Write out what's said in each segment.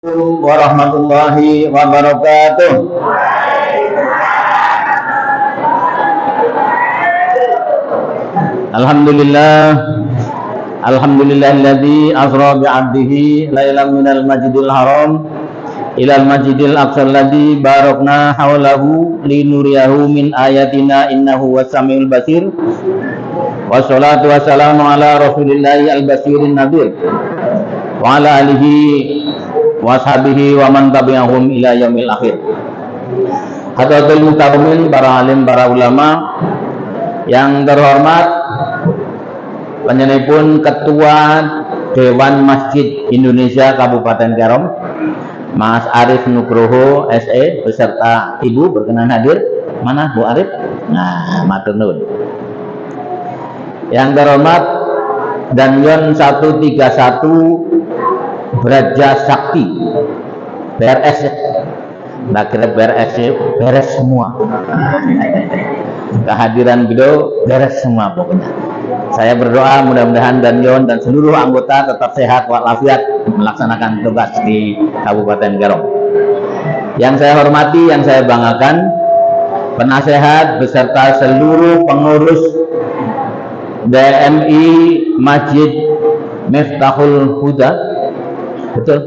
Warahmatullahi wabarakatuh. Alhamdulillahilladzi asra bi'abdihi lailan minal masjidil haram ilal masjidil aqsa alladzi barakna haulahu linuriyahu min ayatina innahu was-samiul basir. Wassalatu wassalamu ala rasulillahi al-basirin nadir wa ala alihi washabihi wa man tabi'ahum ila yaumil akhir. Hadratul mukarramin, para alim, para ulama yang terhormat, panjenenganipun Ketua Dewan Masjid Indonesia Kabupaten Karom, Mas Arif Nugroho SE beserta Ibu berkenan hadir. Mana Bu Arif? Nah, matur nuwun. Yang terhormat Danyon 131 Braja Sakti BRS, nggak kira BRS beres semua. Kehadiran beliau beres semua pokoknya. Saya berdoa mudah-mudahan Danyon dan seluruh anggota tetap sehat walafiat melaksanakan tugas di Kabupaten Karom. Yang saya hormati, yang saya banggakan, penasehat beserta seluruh pengurus DMI Masjid Miftahul Huda, betul?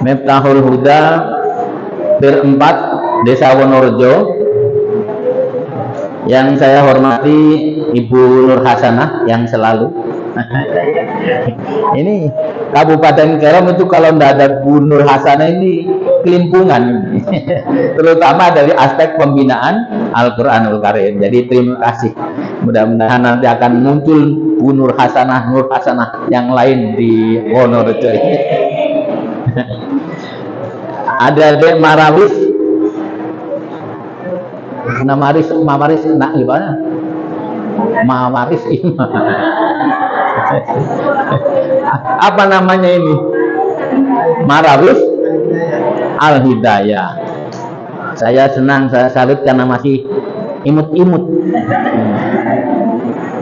Miftahul Huda Pir 4 Desa Wonorejo. Yang saya hormati Ibu Nur Hasanah yang selalu ini Kabupaten Karom itu kalau tidak ada Bu Nur Hasanah ini kelimpungan terutama dari aspek pembinaan Al-Quranul Karim. Jadi terima kasih, mudah-mudahan nanti akan muncul Bu Nur Hasanah yang lain di Wonorejo ini. Ada Dek Marawis, Mamaris nak gimana? Mamaris apa namanya ini? Marawis Al-Hidayah. Saya senang, saya salut karena masih imut-imut.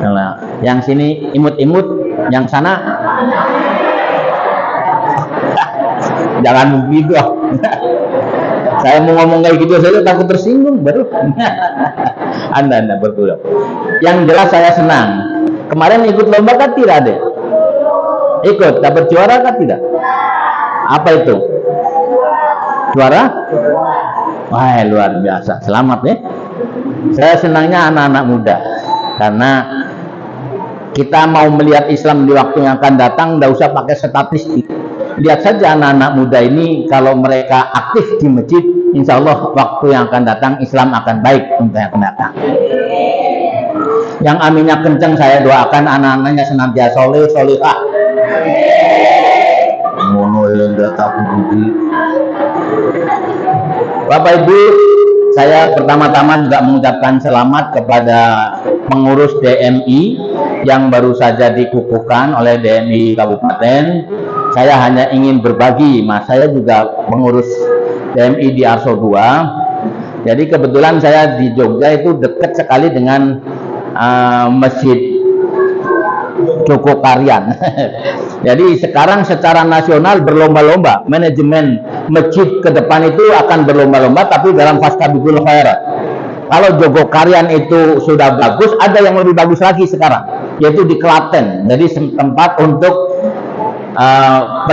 Nah, yang sini imut-imut, yang sana jangan begitu. Saya mau ngomong kayak gitu saja takut tersinggung baru. Anda berdua. Yang jelas saya senang. Kemarin ikut lomba kan tidak ada? Ikut, dapat juara kan tidak? Apa itu? Juara? Wah, luar biasa. Selamat ya. Saya senangnya anak-anak muda karena kita mau melihat Islam di waktu yang akan datang, tidak usah pakai statistik. Lihat saja anak-anak muda ini, kalau mereka aktif di masjid, insya Allah waktu yang akan datang Islam akan baik untuk yang akan datang. Yang aminnya kencang, saya doakan anak-anaknya senantiasa soleh, solehah. Bapak Ibu, saya pertama-tama juga mengucapkan selamat kepada pengurus DMI yang baru saja dikukuhkan oleh DMI Kabupaten. Saya hanya ingin berbagi, Mas. Saya juga pengurus DMI di Arso 2. Jadi kebetulan saya di Jogja itu dekat sekali dengan Masjid Joko Karyan. Jadi sekarang secara nasional berlomba-lomba, manajemen masjid ke depan itu akan berlomba-lomba, tapi dalam fastabiqul khairat. Kalau Joko Karyan itu sudah bagus, ada yang lebih bagus lagi sekarang, yaitu di Klaten. Jadi tempat untuk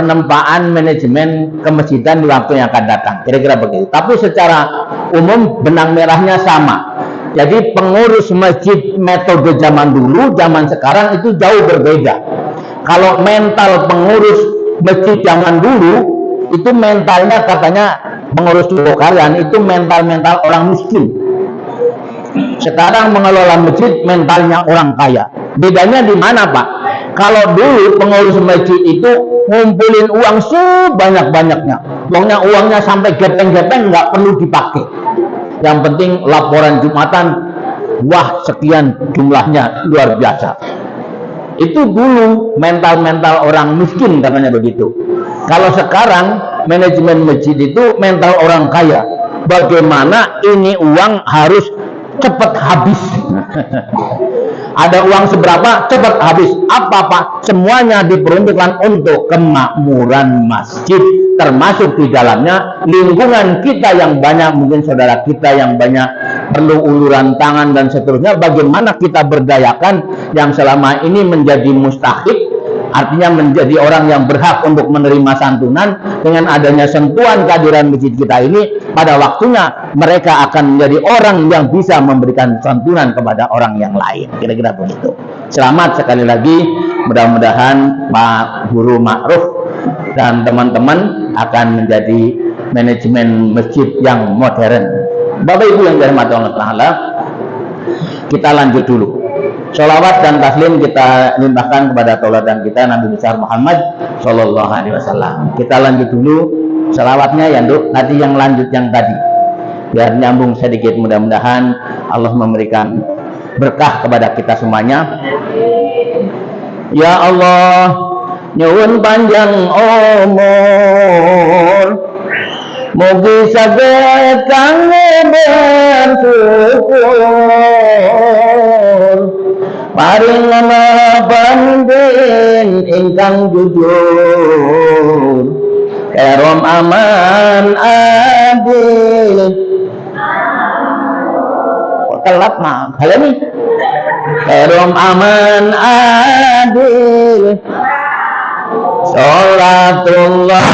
penempaan manajemen kemasjidan di waktu yang akan datang, kira-kira begitu. Tapi secara umum benang merahnya sama. Jadi pengurus masjid metode zaman dulu, zaman sekarang itu jauh berbeda. Kalau mental pengurus masjid zaman dulu itu mentalnya, katanya pengurus Joko Karyan itu mental orang miskin. Sekarang mengelola masjid mentalnya orang kaya. Bedanya di mana, Pak? Kalau dulu pengurus masjid itu ngumpulin uang sebanyak-banyaknya, uangnya sampai gepeng-gepeng nggak perlu dipakai. Yang penting laporan Jumatan, wah sekian jumlahnya, luar biasa. Itu dulu mental orang miskin, katanya begitu. Kalau sekarang manajemen masjid itu mental orang kaya. Bagaimana ini uang harus cepat habis. Ada uang seberapa, cepat habis. Apa-apa, semuanya diperuntukkan untuk kemakmuran masjid, termasuk di dalamnya lingkungan kita yang banyak, mungkin saudara kita yang banyak perlu uluran tangan dan seterusnya. Bagaimana kita berdayakan yang selama ini menjadi mustahik, artinya menjadi orang yang berhak untuk menerima santunan. Dengan adanya sentuhan kehadiran masjid kita ini, pada waktunya mereka akan menjadi orang yang bisa memberikan santunan kepada orang yang lain. Kira-kira begitu. Selamat sekali lagi, mudah-mudahan Pak Guru Ma'ruf dan teman-teman akan menjadi manajemen masjid yang modern. Bapak Ibu yang dirahmati Allah Ta'ala, kita lanjut dulu. Sholawat dan taslim kita limpahkan kepada tauladan kita Nabi besar Muhammad Sallallahu Alaihi Wasallam. Kita lanjut dulu sholawatnya ya, Nduk. Nanti yang lanjut yang tadi, biar nyambung sedikit. Mudah-mudahan Allah memberikan berkah kepada kita semuanya. Ya Allah, nyuwun panjang umur, mugi saged kangge bersyukur, paringana pamimpin ingkang jujur, karom aman adil. Kok telat mah kali ini? Karom aman adil, sholatullah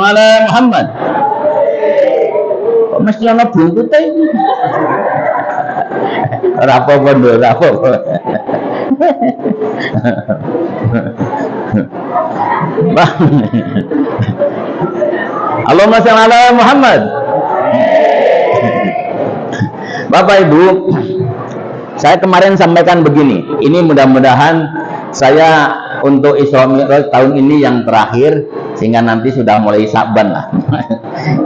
ala Muhammad. Kok mesti ana buntute iki? Ora apa-apa, Nduk, ora apa-apa. Allahumma shalli ala Muhammad. Bapak Ibu, saya kemarin sampaikan begini. Ini mudah-mudahan saya untuk Isra Mi'raj tahun ini yang terakhir, sehingga nanti sudah mulai Sa'ban lah.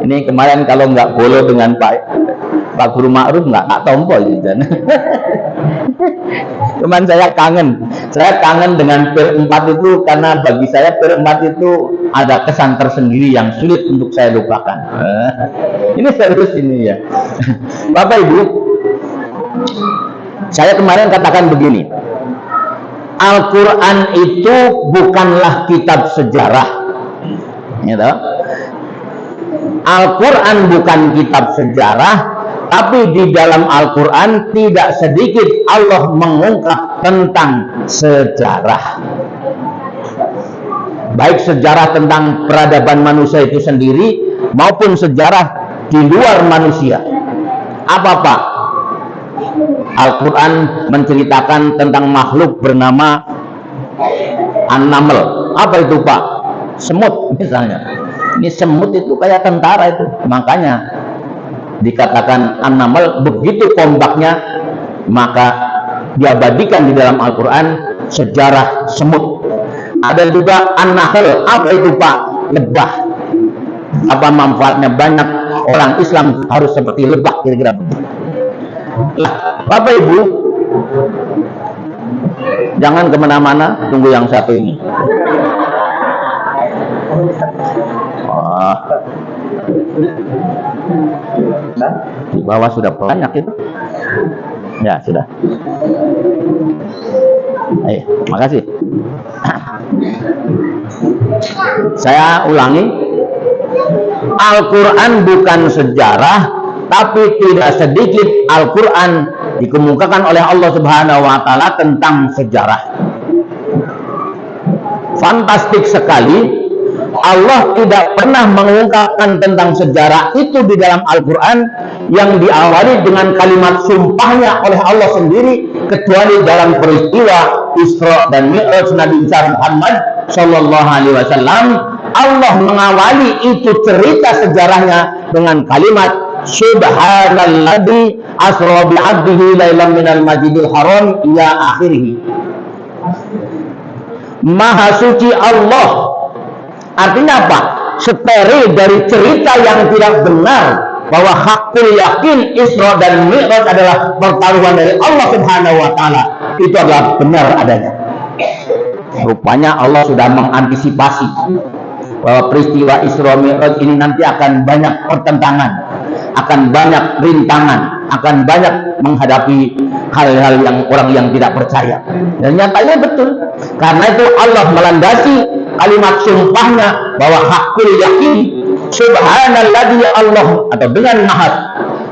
Ini kemarin kalau nggak follow dengan Pak Guru Ma'ruf nggak tompol gitu. Cuman saya kangen dengan Pir 4 itu, karena bagi saya Pir 4 itu ada kesan tersendiri yang sulit untuk saya lupakan. Ini serius ini ya. Bapak Ibu, saya kemarin katakan begini, Al-Quran itu bukanlah kitab sejarah. Gitu. Al-Quran bukan kitab sejarah, tapi di dalam Al-Quran tidak sedikit Allah mengungkap tentang sejarah. Baik sejarah tentang peradaban manusia itu sendiri, maupun sejarah di luar manusia. Apa Pak? Al-Quran menceritakan tentang makhluk bernama An-Naml. Apa itu Pak? Semut misalnya. Ini semut itu kayak tentara itu. Makanya dikatakan An-Naml, begitu kombaknya, maka diabadikan di dalam Al-Quran sejarah semut. Ada juga An-Nahl. Apa itu Pak? Lebah. Apa manfaatnya? Banyak orang Islam harus seperti lebah, kira-kira begitu. Bapak Ibu, jangan kemana-mana, tunggu yang satu ini. Di bawah sudah banyak itu. Ya sudah. Ayo, makasih. Saya ulangi, Al-Quran bukan sejarah, tapi tidak sedikit Al-Quran dikemukakan oleh Allah Subhanahu wa Ta'ala tentang sejarah. Fantastik sekali, Allah tidak pernah mengungkapkan tentang sejarah itu di dalam Al-Quran yang diawali dengan kalimat sumpahnya oleh Allah sendiri, kecuali dalam peristiwa Isra dan Mi'raj Nabi Muhammad Sallallahu Alaihi Wasallam. Allah mengawali itu cerita sejarahnya dengan kalimat subhanalladzi asra bi 'abdihi lailan minal masjidil haram ila akhirih. Maha suci Allah. Artinya apa? Steril dari cerita yang tidak benar bahwa hakul yakin Isra dan Mi'raj adalah pertaruhan dari Allah Subhanahu wa taala. Itu adalah benar adanya. Rupanya Allah sudah mengantisipasi bahwa peristiwa Isra Mi'raj ini nanti akan banyak pertentangan, akan banyak rintangan, akan banyak menghadapi hal-hal yang orang yang tidak percaya. Dan nyatanya betul. Karena itu Allah melandasi kalimat sumpahnya bahwa hakul yakin subhanalladzi Allah, atau dengan maha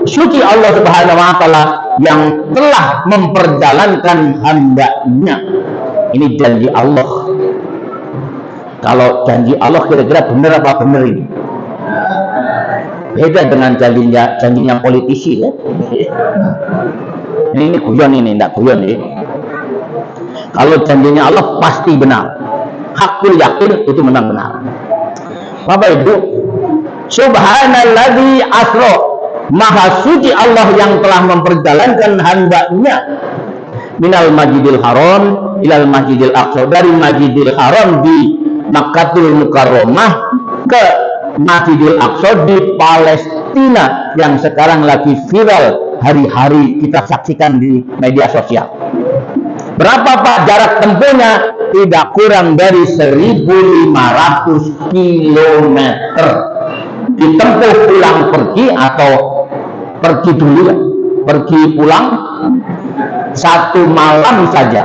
suci Allah Subhanahu wa taala yang telah memperjalankan hamba-Nya. Ini janji Allah. Kalau janji Allah kira-kira benar apa benar ini? Beda dengan janjinya politisi ya. Ini guyon, ini tidak guyon ini. Kalau janjinya Allah pasti benar. Hakul yakin itu benar-benar. Bapak Ibu, subhanalladzi asra, maha suci Allah yang telah memperjalankan hamba-Nya minal masjidil haram ilal masjidil aqsa, dari masjidil haram di Makkatul Mukarramah ke Masjidil Aqsa di Palestina yang sekarang lagi viral hari-hari kita saksikan di media sosial. Berapa Pak jarak tempuhnya? Tidak kurang dari 1.500 km. Ditempuh pulang pergi atau pergi dulu ya, pergi pulang 1 malam saja.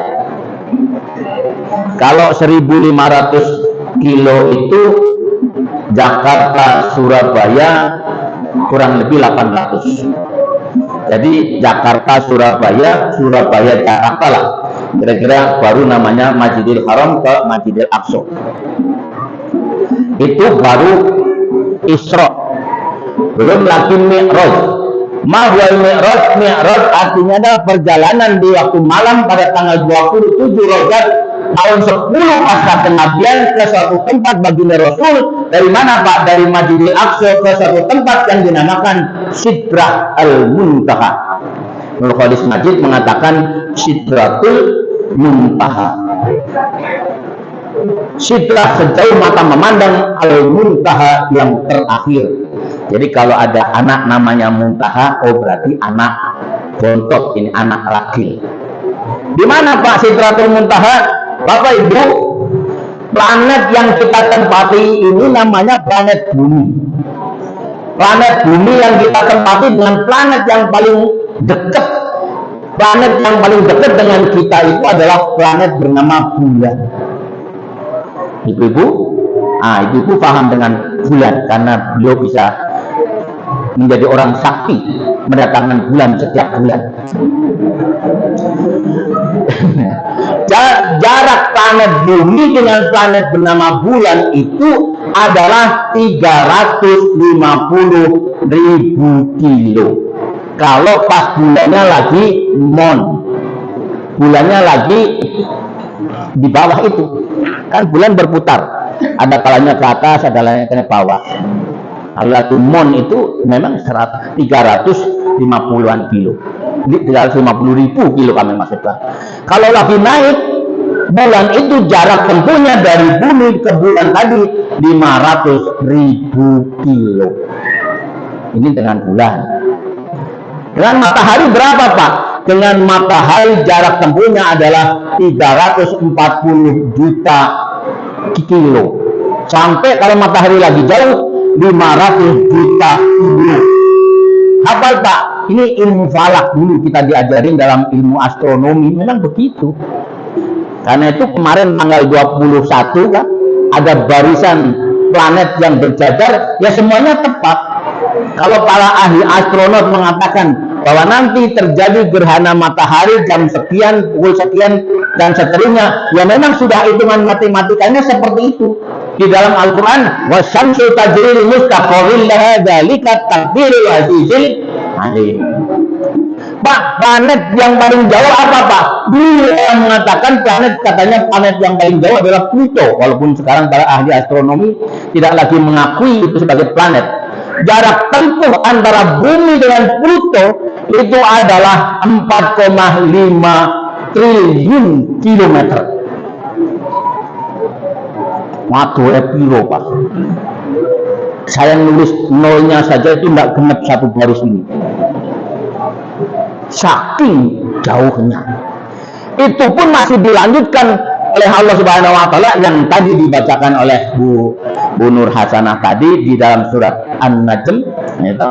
Kalau 1.500 kilo itu Jakarta Surabaya kurang lebih 800. Jadi Jakarta Surabaya, Surabaya Jakarta lah, kira-kira baru namanya Masjidil Haram ke Masjidil Aqsa. Itu baru Isra, belum lagi Mi'raj. Mahwal Mi'raj, Mi'raj artinya adalah perjalanan di waktu malam pada tanggal 27 Rajab tahun 10 pasca kenabian ke suatu tempat baginda Rasul. Dari mana Pak? Dari Masjidil Aqsa ke suatu tempat yang dinamakan Sidrah Al-Muntaha. Nurul Khodis Majid mengatakan Sidratul Muntaha. Sidrah sejauh mata memandang, Al-Muntaha yang terakhir. Jadi kalau ada anak namanya Muntaha, oh berarti anak bontot, ini anak laki. Di mana Pak Sidratul Muntaha? Bapak Ibu, planet yang kita tempati ini namanya planet Bumi. Planet Bumi yang kita tempati dengan planet yang paling dekat. Planet yang paling dekat dengan kita itu adalah planet bernama Bulan. Ibu-ibu, ibu-ibu paham dengan bulan karena beliau bisa menjadi orang sakti mendatangkan bulan setiap bulan. Jarak planet Bumi dengan planet bernama Bulan itu adalah 350.000 kilo. Kalau pas bulannya lagi bulannya lagi di bawah itu, kan bulan berputar, ada kalanya ke atas, ada kalanya ke bawah. Kalau mon itu memang 350-an kilo, 350.000 kilo kami maksudkan. Kalau lagi naik bulan itu jarak tempuhnya dari bumi ke bulan tadi 500.000 kilo. Ini dengan bulan. Dengan matahari berapa Pak? Dengan matahari jarak tempuhnya adalah 340 juta kilo. Sampai kalau matahari lagi jauh 500 juta kilo. Hafal Pak, ini ilmu falak dulu kita diajarin dalam ilmu astronomi, memang begitu. Karena itu kemarin tanggal 21 kan ada barisan planet yang berjajar, ya semuanya tepat. Kalau para ahli astronot mengatakan bahwa nanti terjadi gerhana matahari jam sekian, pukul sekian dan seterusnya, ya memang sudah hitungan matematikanya seperti itu. Di dalam Al-Quran, wasyamsu tajri li mustaqarrin laha dzalika taqdirul azizil alim. Pak, planet yang paling jauh apa Pak? Dulu yang mengatakan katanya planet yang paling jauh adalah Pluto, walaupun sekarang para ahli astronomi tidak lagi mengakui itu sebagai planet. jarak tempuh antara bumi dengan Pluto itu adalah 4,5 triliun kilometer. Waduh, piro Pak? Saya nulis nolnya saja itu tidak genap satu baris ini. Saking jauhnya. Itu pun masih dilanjutkan oleh Allah Subhanahu wa taala yang tadi dibacakan oleh Bu Nur Hasanah tadi di dalam surat An-Najm itu.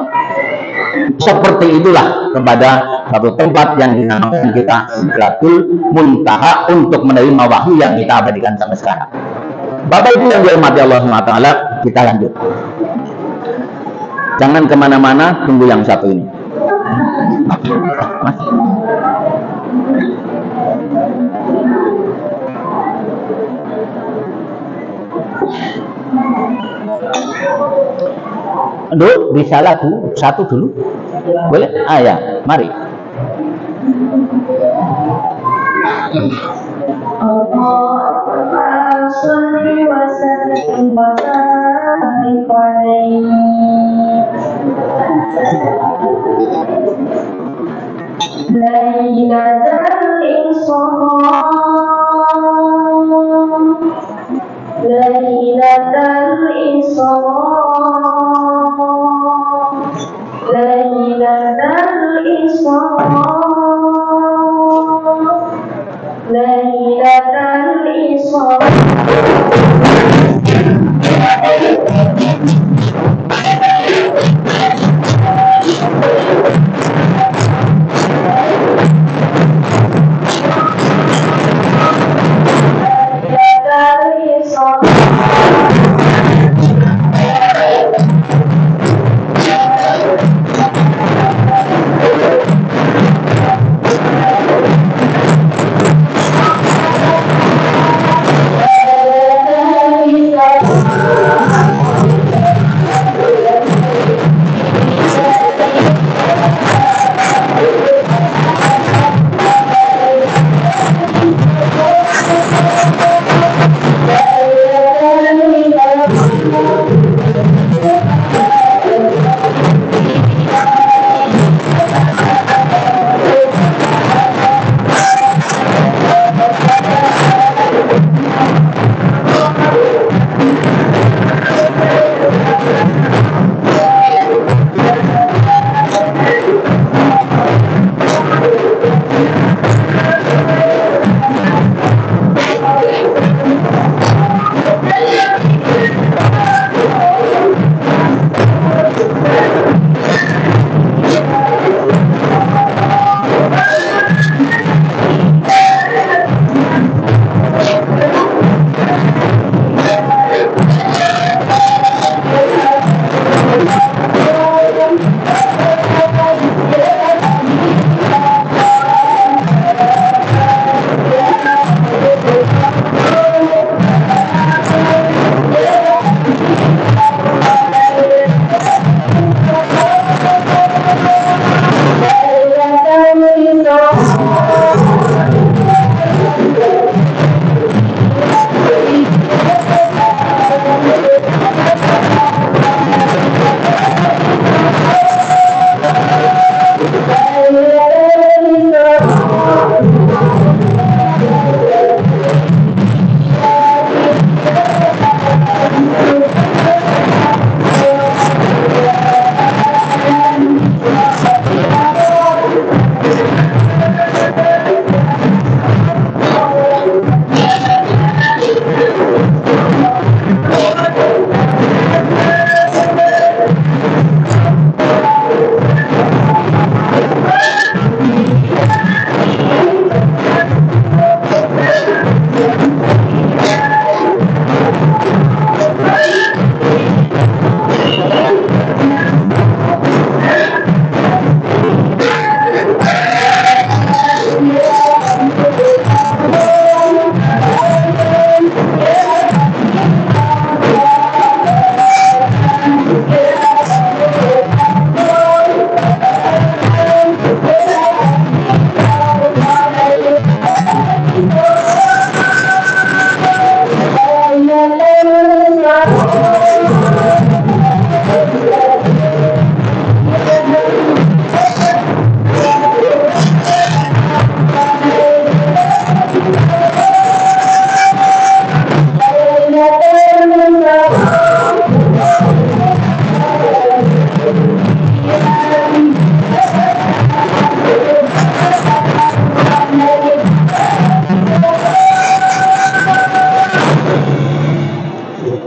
Seperti itulah kepada satu tempat yang dinamakan kita Sidratul Muntaha untuk menerima wahyu yang kita abadikan sampai sekarang. Bapak Ibu yang dirahmati Allah SWT, kita lanjut. Jangan kemana-mana, tunggu yang satu ini. Mas. Aduh, bisa lagu satu dulu, boleh? Ya, mari.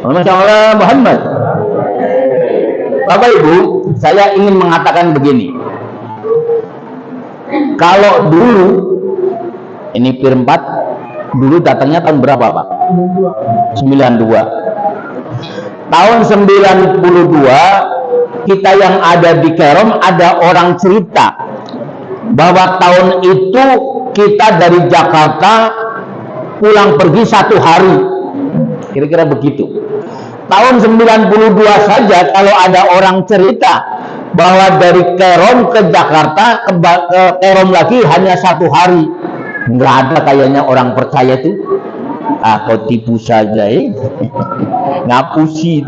Masya Allah Muhammad. Bapak Ibu, saya ingin mengatakan begini. Kalau dulu, ini Pir 4, dulu datangnya tahun berapa Pak? 92. Tahun 92, kita yang ada di Kerom, ada orang cerita bahwa tahun itu kita dari Jakarta pulang pergi 1 hari. Kira-kira begitu. Tahun 92 saja kalau ada orang cerita bahwa dari Kerom ke Jakarta ke Kerom lagi hanya 1 hari, nggak ada kayaknya orang percaya itu. Kau tipu saja, ngapusi.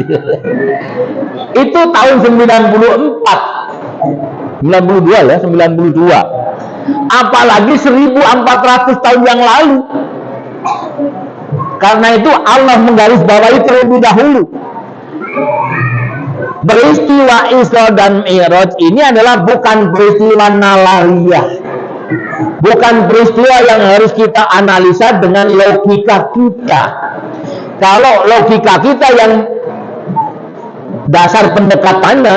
Itu tahun 94, 92 ya, 92. Apalagi 1400 tahun yang lalu. Karena itu Allah menggarisbawahi terlebih dahulu. Peristiwa Isra dan Mi'raj ini adalah bukan peristiwa nalariyah, bukan peristiwa yang harus kita analisa dengan logika kita. Kalau logika kita yang dasar pendekatannya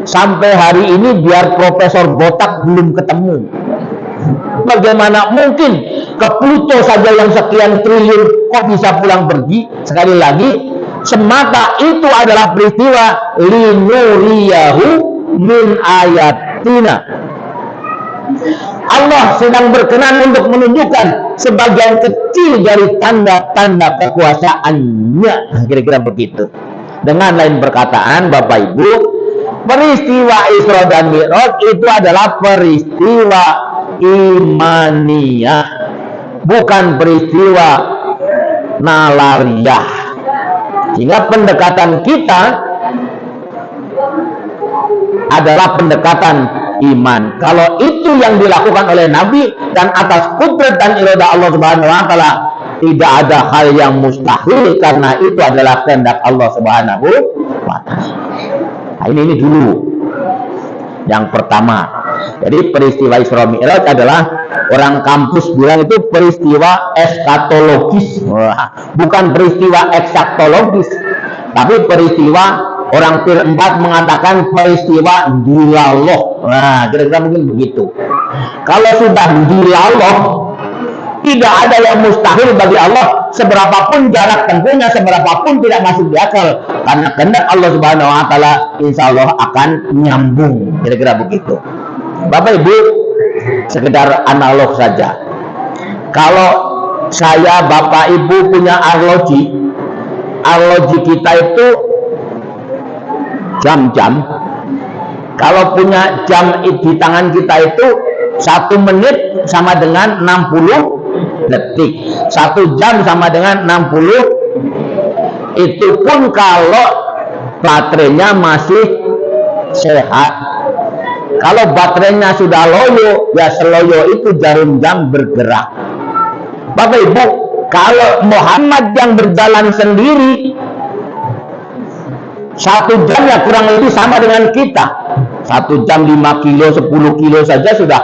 sampai hari ini biar Profesor Botak belum ketemu. Bagaimana mungkin ke Pluto saja yang sekian triliun kok bisa pulang pergi? Sekali lagi, semata itu adalah peristiwa linuriyahu min ayatina. Allah sedang berkenan untuk menunjukkan sebagian kecil dari tanda-tanda kekuasaannya. Kira-kira begitu. Dengan lain perkataan, Bapak Ibu, peristiwa Isra dan Mi'raj itu adalah peristiwa imaniyah, bukan peristiwa nalariyah. Sehingga pendekatan kita adalah pendekatan iman. Kalau itu yang dilakukan oleh Nabi dan atas kudrat dan iradah Allah Subhanahu wa taala, tidak ada hal yang mustahil karena itu adalah kehendak Allah Subhanahu wa taala. Nah, ini dulu yang pertama. Jadi peristiwa Isra Mi'raj adalah orang kampus bilang itu peristiwa eskatologis, bukan peristiwa eksaktologis, tapi peristiwa orang Pir 4 mengatakan peristiwa dilallah. Nah, kira-kira mungkin begitu. Kalau sudah dilallah, tidak ada yang mustahil bagi Allah, seberapapun jarak tempuhnya, seberapapun tidak masuk di akal, karena kehendak Allah Subhanahu wa taala insya Allah akan nyambung. Kira-kira begitu. Bapak Ibu, sekedar analog saja. Kalau saya, Bapak Ibu punya arloji kita itu jam-jam. Kalau punya jam di tangan kita itu 1 menit sama dengan 60 detik. 1 jam sama dengan 60. Itu pun kalau baterainya masih sehat. Kalau baterainya sudah loyo, ya seloyo itu jarum jam bergerak. Bapak Ibu, kalau Muhammad yang berjalan sendiri 1 jam ya kurang lebih sama dengan kita. 1 jam 5 kilo, 10 kilo saja sudah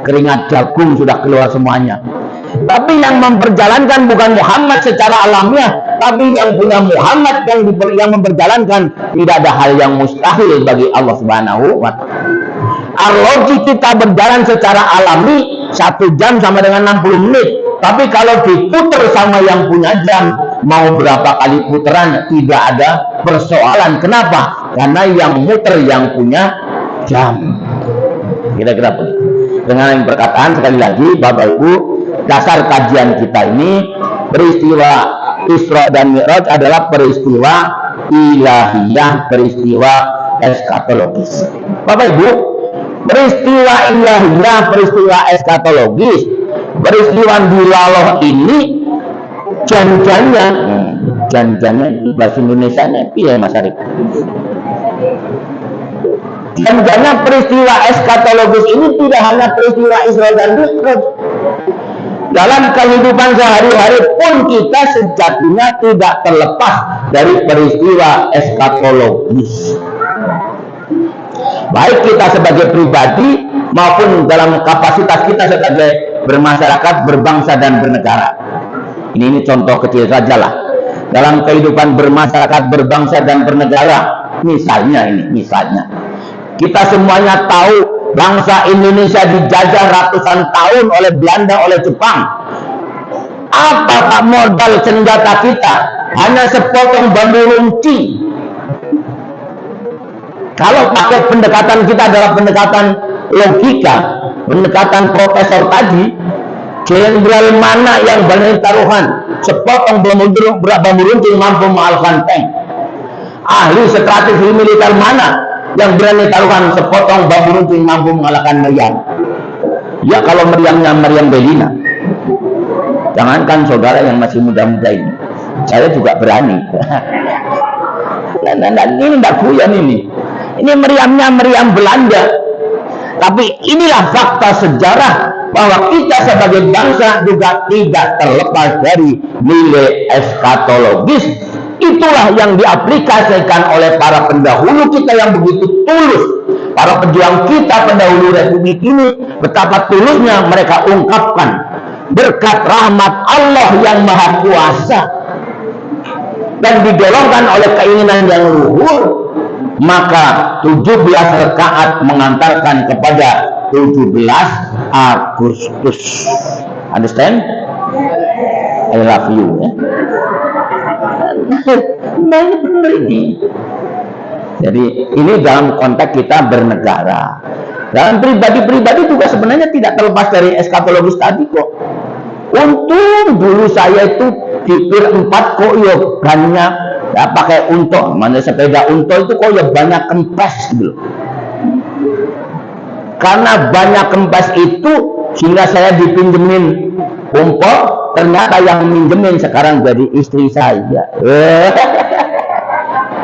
keringat jagung, sudah keluar semuanya. Tapi yang memperjalankan bukan Muhammad secara alamiah, tapi yang punya Muhammad yang memperjalankan. Tidak ada hal yang mustahil bagi Allah Subhanahu wa taala. Arloji kita berjalan secara alami 1 jam sama dengan 60 menit. Tapi kalau diputer sama yang punya jam, mau berapa kali putaran tidak ada persoalan. Kenapa? Karena yang muter yang punya jam. Kira-kira begitu. Dengan perkataan sekali lagi, Bapak Ibu, dasar kajian kita ini peristiwa Isra dan Mi'raj adalah peristiwa ilahiyah, peristiwa eskatologis. Bapak Ibu, peristiwa ilahiyah, peristiwa eskatologis, peristiwa dilallah ini janjannya bahasa Indonesia ya Mas Arif. Janjannya peristiwa eskatologis ini tidak hanya peristiwa Isra dan Mi'raj. Dalam kehidupan sehari-hari pun kita sejatinya tidak terlepas dari peristiwa eskatologis. Baik kita sebagai pribadi maupun dalam kapasitas kita sebagai bermasyarakat, berbangsa dan bernegara. Ini contoh kecil saja lah. dalam kehidupan bermasyarakat, berbangsa dan bernegara. Misalnya kita semuanya tahu bangsa Indonesia dijajah ratusan tahun oleh Belanda, oleh Jepang. Apa modal senjata kita? Hanya sepotong bambu runcing. Kalau pakai pendekatan kita adalah pendekatan logika, pendekatan profesor tadi, jenderal mana yang berani taruhan sepotong bambu runcing mampu mengalahkan tank? Ahli strategi militer mana yang berani taruhan sepotong bambu runcing mampu mengalahkan Meriam? Ya kalau Meriamnya Meriam Bellina. Jangankan saudara yang masih muda-muda ini, saya juga berani. Ini tidak guyon ini. Ini meriamnya meriam Belanda. Tapi inilah fakta sejarah bahwa kita sebagai bangsa juga tidak terlepas dari nilai eskatologis. Itulah yang diaplikasikan oleh para pendahulu kita yang begitu tulus. Para pejuang kita pendahulu Republik ini, betapa tulusnya mereka ungkapkan berkat rahmat Allah yang Maha Kuasa dan didorongkan oleh keinginan yang luhur, maka 17 rakaat mengantarkan kepada 17 Agustus. Understand? I love you. Ya? Nah, benar ini. Jadi ini dalam konteks kita bernegara. Dalam pribadi-pribadi juga sebenarnya tidak terlepas dari eskatologis tadi kok. Untung dulu saya itu di Pir 4 kok ya banyak ya pakai untung, mana sepeda untung itu kok ya banyak kempes gitu. Karena banyak kempes itu sehingga saya dipinjemin umpok, ternyata yang minjemin sekarang jadi istri saya.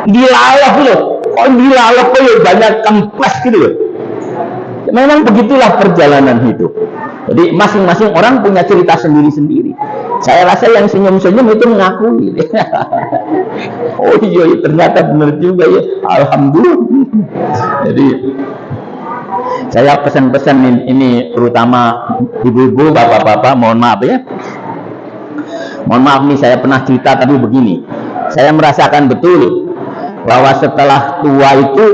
Dilalap loh, kok dilalap kok ya banyak kempes gitu loh. Memang begitulah perjalanan hidup. Jadi masing-masing orang punya cerita sendiri-sendiri. Saya rasa yang senyum-senyum itu mengakui. Oh iya, ternyata benar juga ya. Alhamdulillah. Jadi saya pesan-pesan ini terutama ibu-ibu, bapak-bapak, mohon maaf ya. Mohon maaf nih, saya pernah cerita tapi begini. Saya merasakan betul bahwa setelah tua itu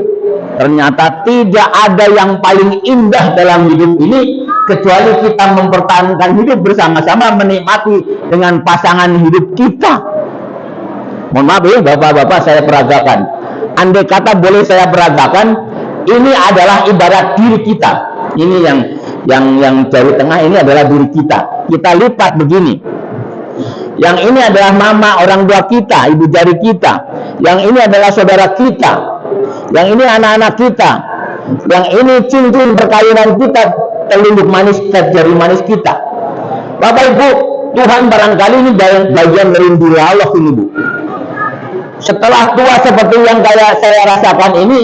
ternyata tidak ada yang paling indah dalam hidup ini kecuali kita mempertahankan hidup bersama-sama, menikmati dengan pasangan hidup kita. Mohon maaf ya bapak-bapak, saya peragakan. Andai kata boleh saya peragakan, ini adalah ibarat diri kita. Ini yang jari tengah ini adalah diri kita. Kita lipat begini. Yang ini adalah mama, orang tua kita, ibu jari kita. Yang ini adalah saudara kita. Yang ini anak-anak kita. Yang ini cincin perkawinan kita, telunjuk manis, jari manis kita. Bapak Ibu, Tuhan barangkali ini bagian dari diri Allah ini Bu. Setelah tua seperti yang kayak saya rasakan ini,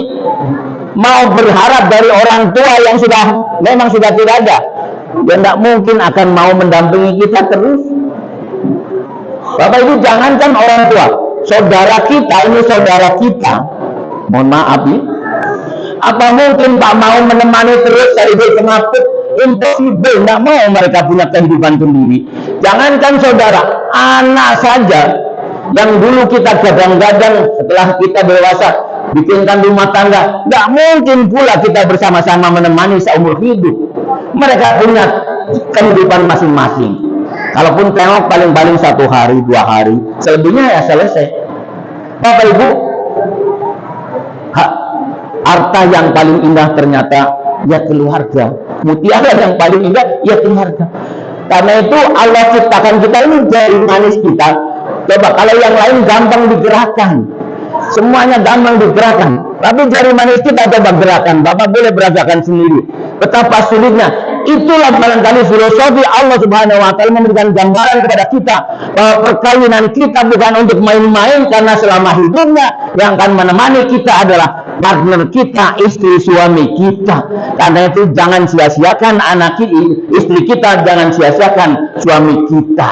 mau berharap dari orang tua yang memang sudah tidak ada, ya tidak mungkin akan mau mendampingi kita terus. Bapak Ibu, jangankan orang tua, saudara kita, ini saudara kita, mohon maaf nih, apa mungkin Pak mau menemani terus saya hidup semaput? Impossible, tidak mau mereka punya kehidupan sendiri. Jangankan saudara, anak saja yang dulu kita gadang-gadang setelah kita dewasa bikinkan rumah tangga, tidak mungkin pula kita bersama-sama menemani seumur hidup. Mereka punya kehidupan masing-masing. Kalaupun tengok paling-paling 1 hari, 2 hari, selebihnya ya selesai. Bapak Ibu, harta yang paling indah ternyata ya keluarga. Mutiara yang paling indah ya keluarga. Karena itu Allah ciptakan kita ini jari manis kita. Coba kalau yang lain gampang digerakkan, semuanya gampang digerakkan, tapi jari manis kita coba gerakan. Bapak boleh beragakan sendiri betapa sulitnya. Itulah barangkali filosofi Allah Subhanahu wa Ta'ala memberikan gambaran kepada kita bahwa perkawinan kita bukan untuk main-main, karena selama hidupnya yang akan menemani kita adalah partner kita, istri suami kita. Karena itu jangan sia-siakan anak istri kita, jangan sia-siakan suami kita.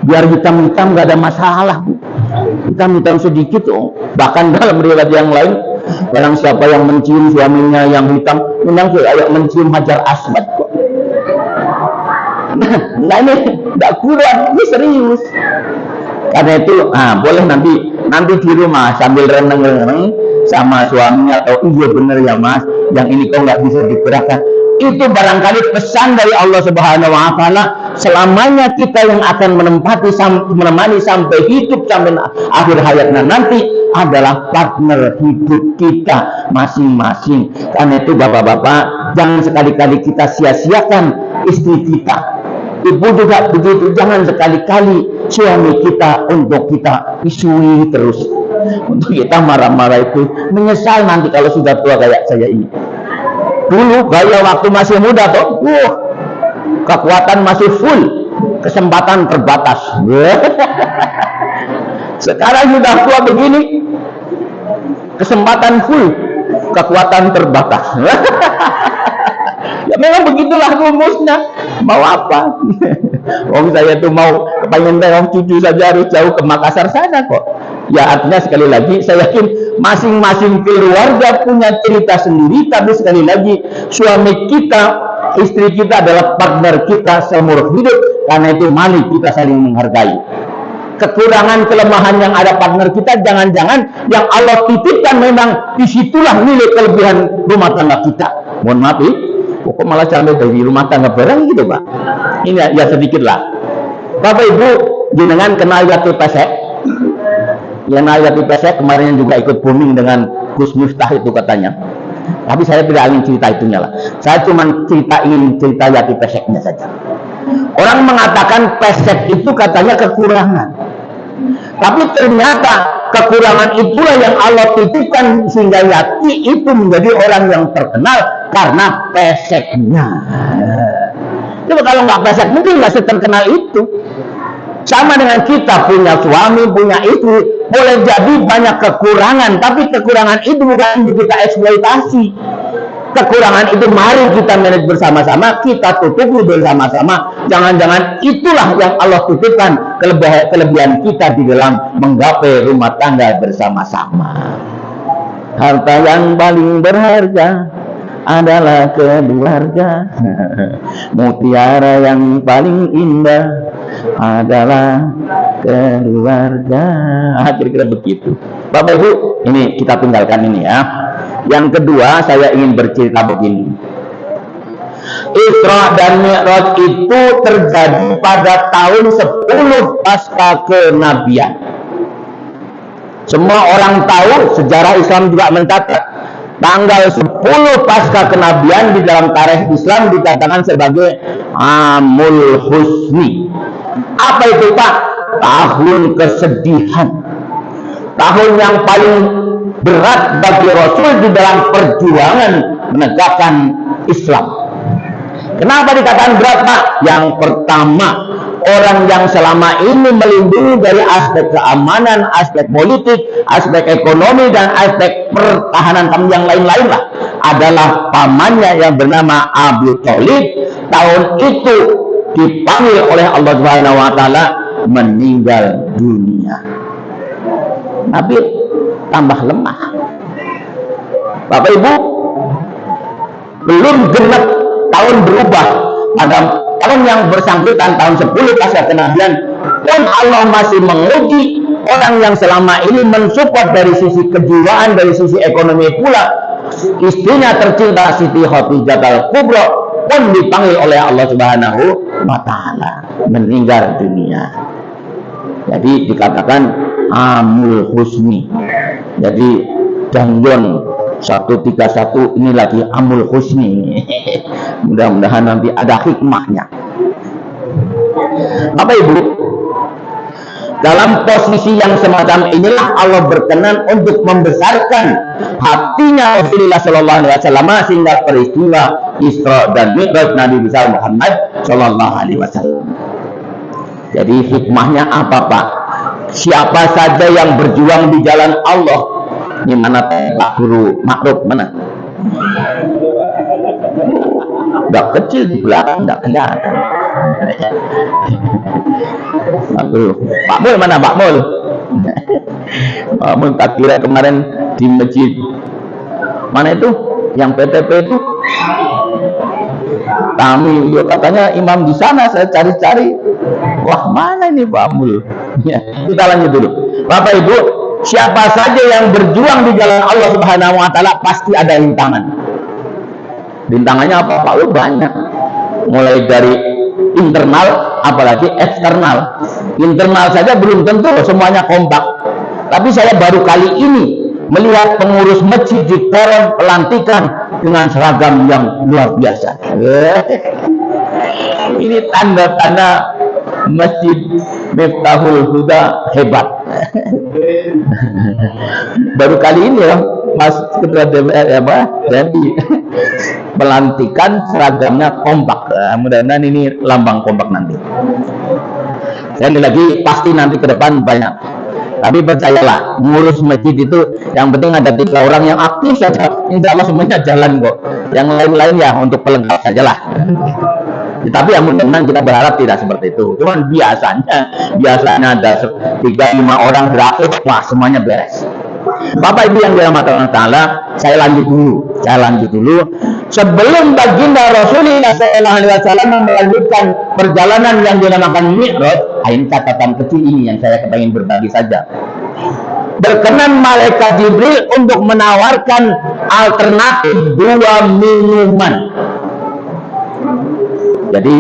Biar hitam-hitam gak ada masalah. Hitam-hitam sedikit bahkan dalam riwayat yang lain, barang siapa yang mencium suaminya yang hitam, memang kayak mencium Hajar Aswad kok. Nah ini tidak kuat, ini serius. Karena itu, boleh nanti di rumah sambil reneng-reneng sama suaminya, atau iya bener ya mas, yang ini kok nggak bisa digerakkan. Itu barangkali pesan dari Allah Subhanahu Wa Taala, selamanya kita yang akan menemani sampai hidup sampai akhir hayatnya nanti adalah partner hidup kita masing-masing. Karena itu bapak-bapak, jangan sekali-kali kita sia-siakan istri kita. Ibu juga begitu, jangan sekali-kali suami kita untuk kita isui terus, untuk kita marah-marah itu, menyesal nanti kalau sudah tua kayak saya ini. Dulu gaya waktu masih muda toh, kekuatan masih full, kesempatan terbatas. Sekarang sudah tua begini, kesempatan full, kekuatan terbatas. Ya memang begitulah rumusnya. Mau apa? Saya tuh mau kepengen tengok cucu saja harus jauh ke Makassar sana kok. Ya artinya sekali lagi saya yakin masing-masing keluarga punya cerita sendiri, tapi sekali lagi suami kita, istri kita adalah partner kita seumur hidup. Karena itu mari kita saling menghargai. Kekurangan kelemahan yang ada partner kita, jangan-jangan yang Allah titipkan memang disitulah nilai kelebihan rumah tangga kita. Mohon maaf kok malah sampai dari rumah tangga bareng gitu Pak. Ini ya sedikit lah. Bapak Ibu jenengan kenal Yati Pesek? Yang Yati Pesek kemarin juga ikut booming dengan Gus Miftah itu katanya. Tapi saya tidak ingin cerita itunya lah. Saya cuma ingin cerita Yati Peseknya saja. Orang mengatakan pesek itu katanya kekurangan. Tapi ternyata kekurangan itulah yang Allah titipkan sehingga Yati itu menjadi orang yang terkenal karena peseknya. Coba kalau nggak pesek mungkin nggak seterkenal itu. Sama dengan kita punya suami, punya istri, boleh jadi banyak kekurangan, tapi kekurangan itu bukan kita eksploitasi. Kekurangan itu mari kita manage bersama-sama, kita tutupi bersama-sama. Jangan-jangan itulah yang Allah titipkan kelebihan kita di dalam menggapai rumah tangga bersama-sama. Harta yang paling berharga adalah keluarga. Mutiara yang paling indah adalah keluarga. Kira-kira begitu. Bapak Ibu, ini kita tinggalkan ini ya. Yang kedua, saya ingin bercerita begini. Isra dan Mi'raj itu terjadi pada tahun 10 pasca kenabian. Semua orang tahu, sejarah Islam juga mencatat tanggal 10 pasca kenabian di dalam tarikh Islam dikatakan sebagai Amul Husni. Apa itu Pak? Tahun kesedihan. Tahun yang paling berat bagi Rasul di dalam perjuangan menegakkan Islam. Kenapa dikatakan berat Pak? Yang pertama, orang yang selama ini melindungi dari aspek keamanan, aspek politik, aspek ekonomi, dan aspek pertahanan yang lain-lain lah, adalah pamannya yang bernama Abu Thalib. Tahun itu dipanggil oleh Allah Subhanahu Wa Taala meninggal dunia. Tapi tambah lemah. Bapak Ibu, belum genap tahun berubah, pada tahun yang bersangkutan tahun 10 pasca kenabian pun Allah masih menguji orang yang selama ini mensupport dari sisi kejiwaan, dari sisi ekonomi pula. Istrinya tercinta Siti Khadijah Al-Kubra pun dipanggil oleh Allah Subhanahu Wa Taala meninggal dunia. Jadi dikatakan Amul Husni. Jadi Dangyon 131 ini lagi Amul Husni. Mudah-mudahan nanti ada hikmahnya. Bapak Ibu, dalam posisi yang semacam inilah Allah berkenan untuk membesarkan hatinya Rasulullah Shallallahu Alaihi Wasallam sehingga peristiwa Isra dan Mi'raj Nabi besar Muhammad Shallallahu Alaihi Wasallam. Jadi hikmahnya apa Pak? Siapa saja yang berjuang di jalan Allah, ini mana Pak Guru Makruf mana? Udah kecil di belakang, tidak kelihatan. Pak Mul mana Pak Mul? Pak Mul tak kira kemarin di masjid mana itu? Yang PTP itu? Kami, katanya imam di sana. Saya cari-cari, wah mana ini Pak Mul? Ya, kita lanjut dulu. Bapak Ibu, siapa saja yang berjuang di jalan Allah Subhanahu wa taala pasti ada rintangan. Rintangannya apa Pak? Oh, banyak. Mulai dari internal apalagi eksternal. Internal saja belum tentu semuanya kompak. Tapi saya baru kali ini melihat pengurus masjid di Porong pelantikan dengan seragam yang luar biasa. Ini tanda-tanda Masjid Miftahul Huda hebat. Baru kali ini ya Mas Ketua DPR ya Pak, jadi pelantikan seragamnya kompak. Mudah-mudahan ini lambang kompak nanti. Dan lagi pasti nanti ke depan banyak. Tapi percayalah, ngurus masjid itu yang penting ada 3 orang yang aktif saja. Insya Allah semuanya jalan kok. Yang lain-lain ya untuk pelengkap sajalah. Tapi yang mudah-mudahan kita berharap tidak seperti itu. Cuman biasanya ada 3-5 orang berakhir, wah semuanya beres. Bapak Ibu yang dirahmati Allah Ta'ala, saya lanjut dulu. Sebelum baginda Rasulullah SAW melanjutkan perjalanan yang dinamakan Mi'raj, ini catatan kecil ini yang saya ingin berbagi saja. Berkenan malaikat Jibril untuk menawarkan alternatif 2 minuman. Jadi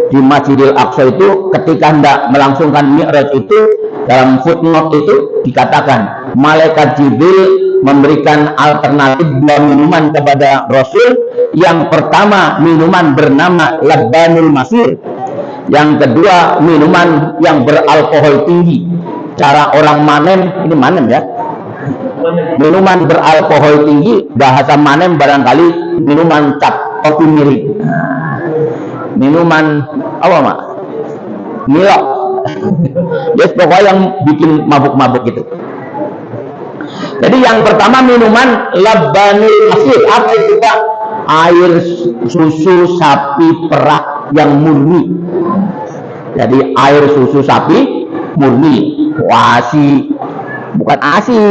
di Masjidil Aqsa itu ketika hendak melangsungkan Mi'raj itu, dalam footnote itu dikatakan malaikat Jibril memberikan alternatif 2 minuman kepada Rasul. Yang pertama minuman bernama Labanul Masir, yang kedua minuman yang beralkohol tinggi. Cara orang manem, ini manem ya, minuman beralkohol tinggi, bahasa manem barangkali minuman cap kopi miring. Minuman apa Mak? Milok. Yes, pokoknya yang bikin mabuk-mabuk gitu. Jadi yang pertama minuman Labanul Masir. Apa itu Pak? Air susu sapi perah yang murni. Jadi air susu sapi murni. ASI, bukan ASI.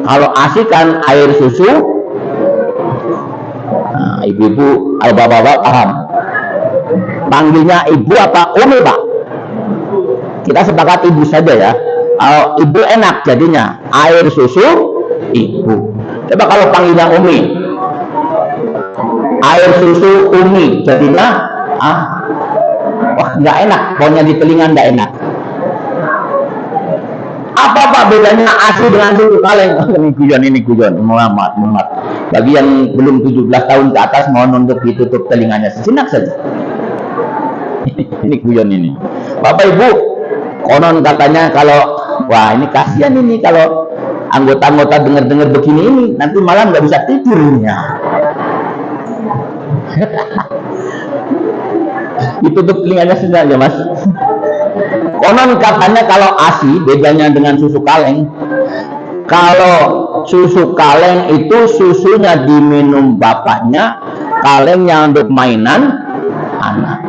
Kalau ASI kan air susu. Nah, ibu-ibu, bapak-bapak paham. Panggilnya ibu apa umi Pak? Kita sepakat ibu saja ya. Kalau ibu enak jadinya air susu ibu. Coba kalau panggilnya umi, air susu umi jadinya wah nggak enak, pokoknya di telinga nggak enak. Apa Pak bedanya ASI dengan susu kaleng? Ini guyon, Muhammad. Bagi yang belum 17 tahun ke atas mohon untuk ditutup telinganya sejenak saja. Ini guyon ini. Bapak Ibu, konon katanya kalau wah ini kasihan ini kalau anggota-anggota dengar-dengar begini ini nanti malam nggak bisa tidurnya. Ditutup telinganya saja Mas. Konon katanya kalau ASI bedanya dengan susu kaleng. Kalau susu kaleng itu susunya diminum bapaknya, kalengnya untuk mainan anak.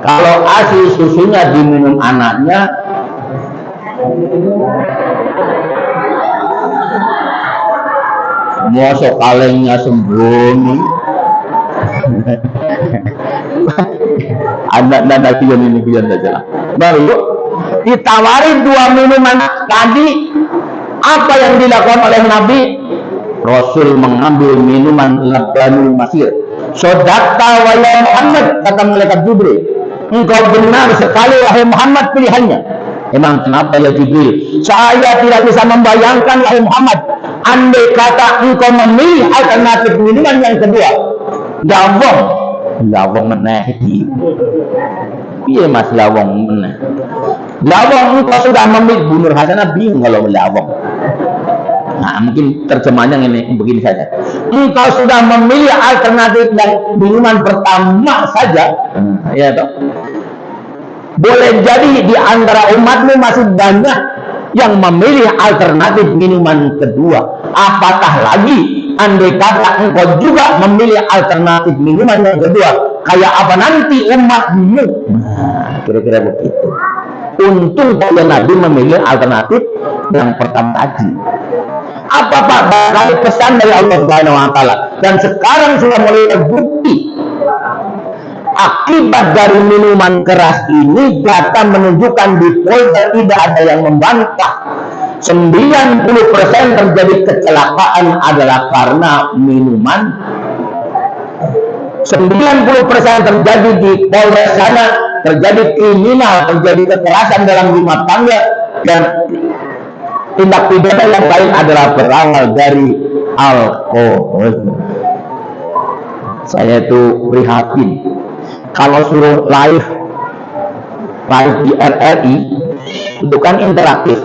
Kalau ASI susunya diminum anaknya. Mosok kalengnya sembunyi. Anak ini pion saja. Baru ditawari 2 minuman tadi, apa yang dilakukan oleh Nabi? Rasul mengambil minuman Labanul Masir. Sodakta wa ya Muhammad, kata malaikat Jibril. Engkau benar sekali wahai Muhammad pilihannya. Emang kenapa ya Jibril? Saya tidak bisa membayangkan wahai Muhammad, andai kata engkau memilih alternatif minuman yang kedua. Lawong meneh. Iya Mas lawong meneh. Lawong engkau sudah memilih. Bu Nur Hasanah bingung kalau lawong. Nah, mungkin terjemahnya ini begini saja. Engkau sudah memilih alternatif yang minuman pertama saja, ya toh. Boleh jadi di antara umatmu masih banyak yang memilih alternatif minuman kedua. Apatah lagi andai kata engkau juga memilih alternatif minuman yang kedua, kayak apa nanti umatmu? Nah, kira-kira begitu. Untung kalau Nabi memilih alternatif yang pertama tadi. Apa Pak? Bakal pesan dari Allah Subhanahu wa taala. Dan sekarang sudah mulai terbukti Akibat dari minuman keras ini, data menunjukkan di Polda tidak ada yang membantah 90% terjadi kecelakaan adalah karena minuman. 90% terjadi di Polres sana, terjadi kriminal, terjadi kekerasan dalam rumah tangga, dan tindak pidana yang lain adalah berawal dari alkohol. Saya itu prihatin kalau suruh live di RRI itu kan interaktif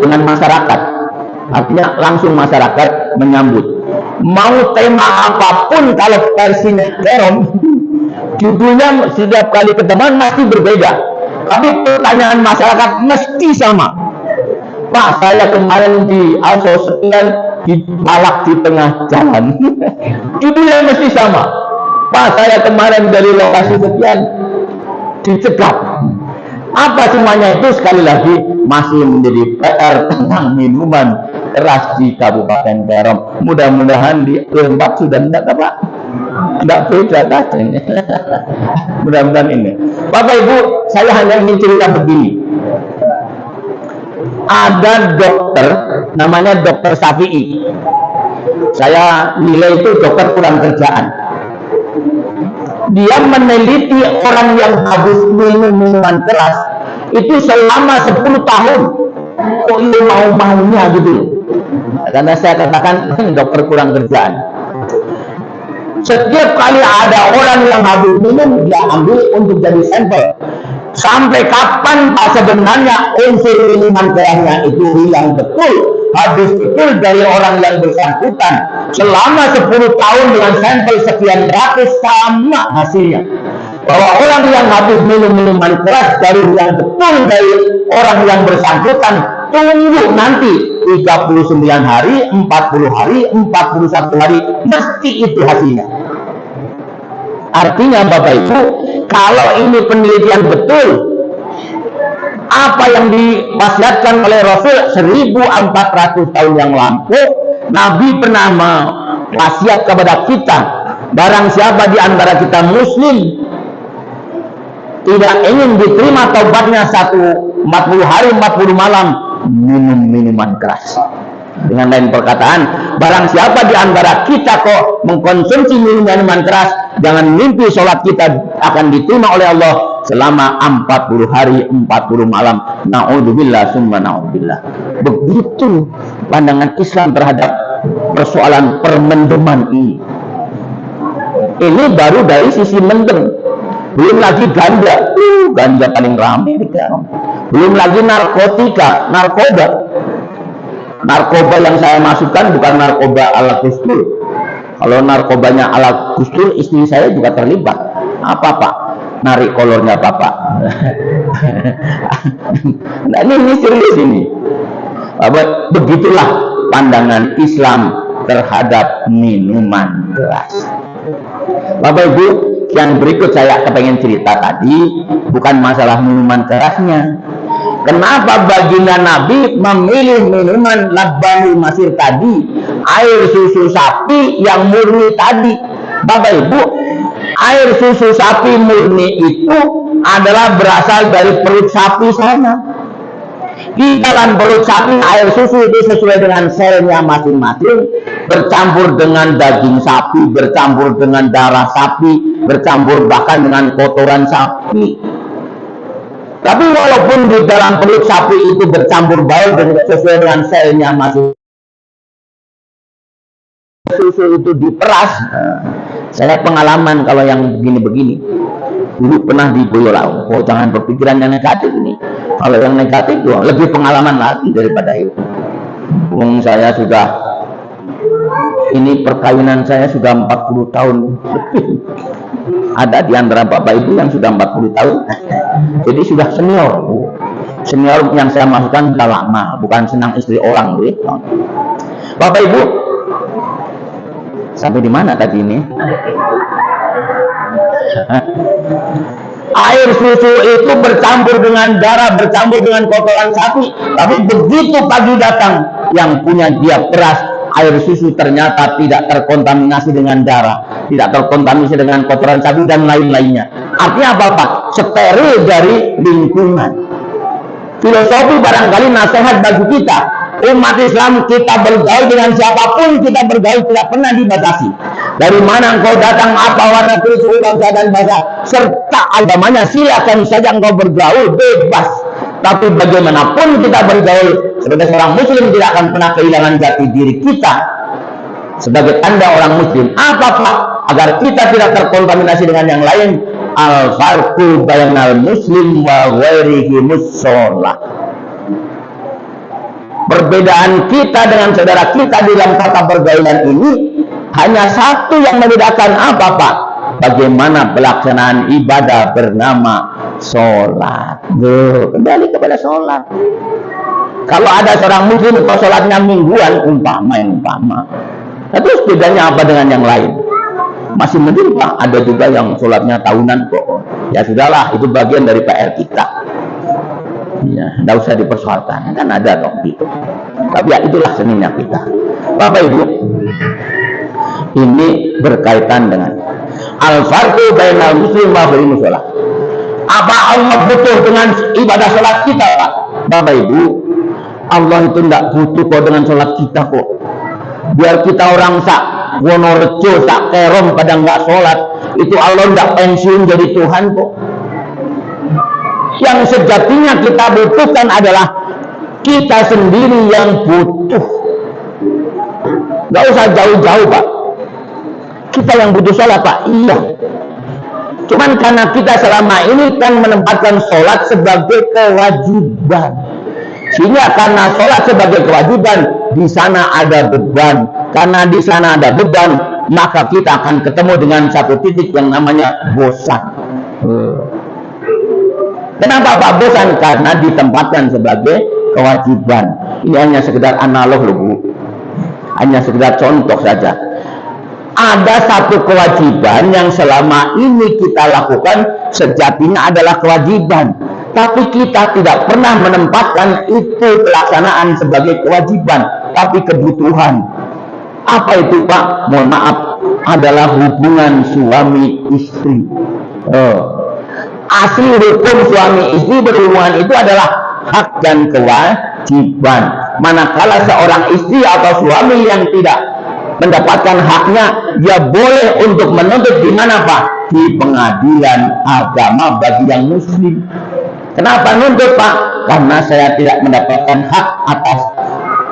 dengan masyarakat, artinya langsung masyarakat menyambut. Mau tema apapun, kalau versinya Terom, judulnya setiap kali ketemuan masih berbeda, tapi pertanyaan masyarakat mesti sama. Pak, saya kemarin di Asos sekian dipalak di tengah jalan. Judulnya mesti sama. Pak, saya kemarin dari lokasi sekian dicegat. Apa semuanya itu sekali lagi masih menjadi PR tentang minuman keras di Kabupaten Terom. Mudah-mudahan di Lembak sudah tidak apa, tidak beda katanya. Mudah-mudahan ini. Bapak Ibu, saya hanya ingin cerita begini. Ada dokter namanya Dokter Syafi'i. Saya nilai itu dokter kurang kerjaan. Dia meneliti orang yang habis minum minuman keras itu selama 10 tahun. Kok ini mau-maunya gitu. Karena saya katakan dokter kurang kerjaan. Setiap kali ada orang yang habis minum, dia ambil untuk jadi sampel. Sampai kapan Pak sebenarnya unsur minuman kerasnya itu hilang betul, habis betul dari orang yang bersangkutan. Selama 10 tahun dengan sampel sekian ratus, sama hasilnya. Bahwa orang yang habis minum minuman keras dari yang betul dari orang yang bersangkutan, tunggu nanti 39 hari, 40 hari, 41 hari, mesti itu hasilnya. Artinya Bapak Ibu, kalau ini penelitian betul, apa yang diwasiatkan oleh Rasul 1400 tahun yang lampau, Nabi pernah wasiat kepada kita, barang siapa di antara kita muslim tidak ingin diterima taubatnya 40 hari 40 malam minum minuman keras. Dengan lain perkataan, barang siapa di antara kita kok mengkonsumsi minuman keras, jangan mimpi sholat kita akan diterima oleh Allah selama 40 hari 40 malam. Na'udzubillah summa na'udzubillah. Begitu pandangan Islam terhadap persoalan permendeman ini. Ini baru dari sisi mendem. Belum lagi ganja. Ganja paling ramai di Terom. Belum lagi narkotika, narkoba yang saya masukkan bukan narkoba ala Gus Dur. Kalau narkobanya ala Gus Dur, istri saya juga terlibat. Apa Pak? Narik kolornya Bapak. Nah, ini serius ini. Begitulah pandangan Islam terhadap minuman keras. Bapak Ibu, yang berikut saya kepengen cerita tadi bukan masalah minuman kerasnya. Kenapa baginda Nabi memilih minuman Labanul Masir tadi, air susu sapi yang murni tadi? Bapak Ibu, air susu sapi murni itu adalah berasal dari perut sapi sana. Di dalam perut sapi, air susu itu sesuai dengan selnya masing-masing, bercampur dengan daging sapi, bercampur dengan darah sapi, bercampur bahkan dengan kotoran sapi. Tapi walaupun di dalam perut sapi itu bercampur baur dan sesuai dengan selnya masing, susu itu diperas. Saya pengalaman kalau yang begini-begini. Dulu pernah di Boyolali. Oh, jangan berpikiran yang negatif ini. Kalau yang negatif itu lebih pengalaman lagi daripada itu. Saya sudah, ini perkawinan saya sudah 40 tahun lebih. Ada di antara Bapak Ibu yang sudah 40 tahun. Jadi sudah senior. Senior yang saya masukkan sudah lama, bukan senang istri orang. Bapak Ibu, sampai di mana tadi ini? Air susu itu bercampur dengan darah, bercampur dengan kotoran sapi. Tapi begitu pagi datang, yang punya dia peras, air susu ternyata tidak terkontaminasi dengan darah, tidak terkontaminasi dengan kotoran sapi dan lain-lainnya. Artinya apa Pak? Steril dari lingkungan. Filosofi barangkali nasihat bagi kita, umat Islam, kita bergaul dengan siapapun, kita bergaul tidak pernah dibatasi. Dari mana engkau datang, apa warna kulit, suku bangsa dan bahasa, serta agamanya, silakan saja engkau bergaul bebas. Tapi bagaimanapun kita bergaul sebagai seorang muslim tidak akan pernah kehilangan jati diri kita sebagai tanda orang muslim. Apa Pak? Agar kita tidak terkontaminasi dengan yang lain. Al-farqu bainal muslim wa ghairihi musolah. Perbedaan kita dengan saudara kita di dalam tata pergaulan ini hanya satu yang membedakan. Apa Pak? Bagaimana pelaksanaan ibadah bernama sholat. Kembali kepada sholat. Kalau ada seorang muslim kalau sholatnya mingguan, umpama. Terus bedanya apa dengan yang lain? Masih mending Pak, ada juga yang sholatnya tahunan kok. Ya sudahlah, itu bagian dari PR kita. Ya, tidak usah dipersoalkan, kan ada dong gitu. Tapi ya itulah seninya kita. Bapak Ibu, ini berkaitan dengan al-farqu bainal muslim wa ghairihi sholat. Apa Allah butuh dengan ibadah sholat kita Pak? Bapak Ibu, Allah itu tidak butuh kok dengan sholat kita kok. Biar kita orang sak Wonorejo, sak Kerom pada nggak sholat, itu Allah nggak pensiun jadi Tuhan kok. Yang sejatinya kita butuhkan adalah kita sendiri yang butuh. Nggak usah jauh-jauh Pak. Kita yang butuh sholat Pak, iya. Cuman karena kita selama ini kan menempatkan sholat sebagai kewajiban, sehingga karena sholat sebagai kewajiban di sana ada beban. Karena di sana ada beban, maka kita akan ketemu dengan satu titik yang namanya bosan. Kenapa Pak bosan? Karena ditempatkan sebagai kewajiban. Ini hanya sekedar analog loh Bu, hanya sekedar contoh saja. Ada satu kewajiban yang selama ini kita lakukan sejatinya adalah kewajiban, tapi kita tidak pernah menempatkan itu pelaksanaan sebagai kewajiban, tapi kebutuhan. Apa itu Pak? Mohon maaf, adalah hubungan suami istri. Asli hukum suami istri berhubungan itu adalah hak dan kewajiban. Manakala seorang istri atau suami yang tidak mendapatkan haknya, dia boleh untuk menuntut di mana Pak? Di pengadilan agama bagi yang muslim. Kenapa nuntut Pak? Karena saya tidak mendapatkan hak atas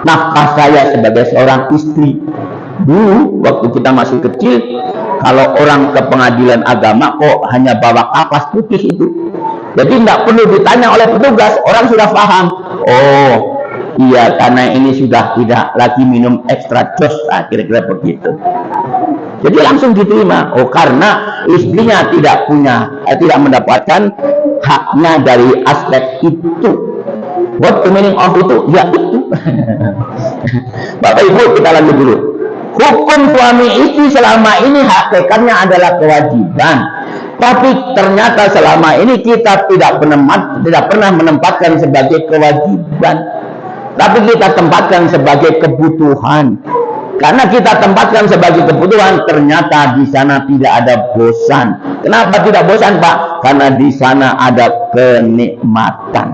nafkah saya sebagai seorang istri. Dulu waktu kita masih kecil, kalau orang ke pengadilan agama kok hanya bawa kapas putih itu, jadi tidak perlu ditanya oleh petugas, orang sudah paham. Oh iya, karena ini sudah tidak lagi minum ekstra jos, kira-kira begitu. Jadi langsung diterima. Oh, karena istrinya tidak mendapatkan haknya dari aspek itu. What the meaning of itu? Ya itu. Bapak Ibu, kita lanjut dulu. Hukum suami istri selama ini hakikatnya adalah kewajiban, tapi ternyata selama ini kita tidak pernah menempatkan sebagai kewajiban, tapi kita tempatkan sebagai kebutuhan. Karena kita tempatkan sebagai kebutuhan, ternyata di sana tidak ada bosan. Kenapa tidak bosan Pak? Karena di sana ada kenikmatan.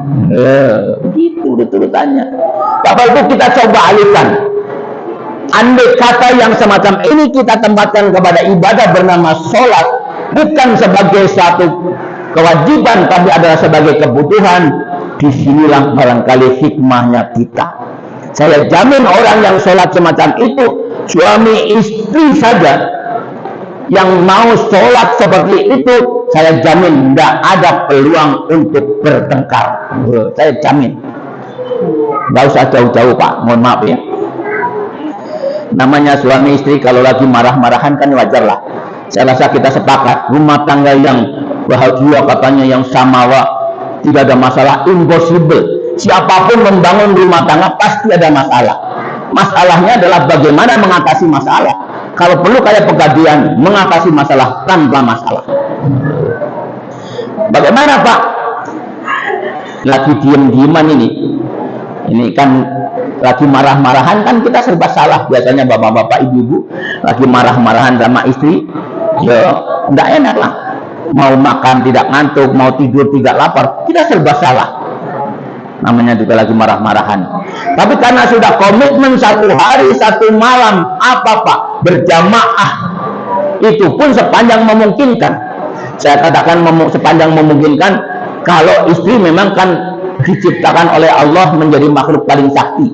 Begitu urutannya. Bapak Ibu, kita coba alihkan. Andai kata yang semacam ini kita tempatkan kepada ibadah bernama sholat, bukan sebagai satu kewajiban, tapi adalah sebagai kebutuhan. Disinilah barangkali hikmahnya kita. Saya jamin orang yang sholat semacam itu, suami istri saja yang mau sholat seperti itu, saya jamin tidak ada peluang untuk bertengkar. Saya jamin. Nggak usah jauh-jauh Pak, mohon maaf ya. Namanya suami istri kalau lagi marah-marahan kan wajar lah. Saya rasa kita sepakat, rumah tangga yang bahagia katanya yang samawa, tidak ada masalah, impossible. Siapapun membangun rumah tangga pasti ada masalah. Masalahnya adalah bagaimana mengatasi masalah. Kalau perlu kayak Pegadian, mengatasi masalah tanpa masalah. Bagaimana Pak? Lagi diem-dieman ini kan lagi marah-marahan kan kita serba salah. Biasanya bapak-bapak, ibu-ibu lagi marah-marahan sama istri, ya enggak enak lah. Mau makan tidak ngantuk, mau tidur tidak lapar, kita serba salah. Namanya juga lagi marah-marahan. Tapi karena sudah komitmen 1 hari 1 malam, apa Pak? Berjamaah. Itu pun sepanjang memungkinkan. Saya katakan sepanjang memungkinkan, kalau istri memang kan diciptakan oleh Allah menjadi makhluk paling sakti,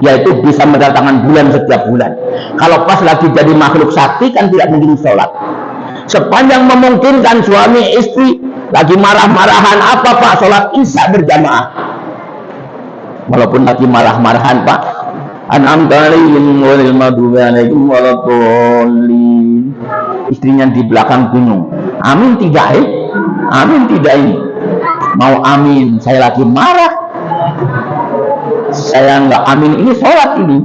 yaitu bisa mendatangkan bulan setiap bulan. Kalau pas lagi jadi makhluk sakti kan tidak mungkin sholat. Sepanjang memungkinkan suami istri lagi marah-marahan, apa Pak? Sholat isya berjamaah. Walaupun lagi marah-marahan Pak, istrinya di belakang gunung, amin tidak amin tidak ini. Mau amin, saya lagi marah, saya nggak amin, ini sholat ini.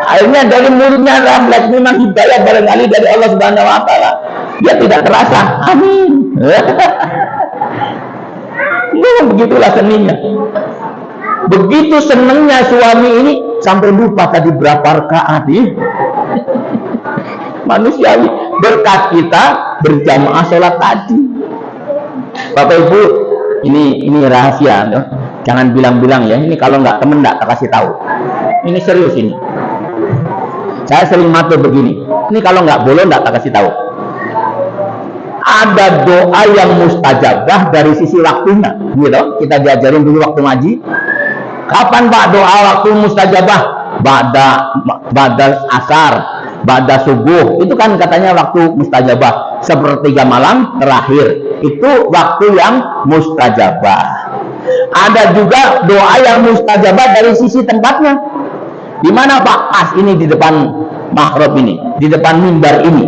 Akhirnya dari mulutnya refleks, memang hidayah barangkali dari Allah Subhanahu Wa Taala, dia tidak terasa amin. Begitulah seninya. Begitu senangnya suami ini sampai lupa tadi berapa rakaat ya. Manusiawi, berkat kita berjamaah sholat tadi. Bapak Ibu, ini rahasia, no? Jangan bilang-bilang ya. Ini kalau nggak temen nggak kasih tahu. Ini serius ini. Saya sering matur begini. Ini kalau nggak boleh nggak kasih tahu. Ada doa yang mustajabah dari sisi waktunya, gitu. Kita diajarin dulu waktu ngaji. Kapan Pak doa waktu mustajabah? Ba'da asar, ba'da subuh. Itu kan katanya waktu mustajabah. Sepertiga malam terakhir. Itu waktu yang mustajabah. Ada juga doa yang mustajabah dari sisi tempatnya. Di mana Pak? Pas ini di depan mihrab ini, di depan mimbar ini.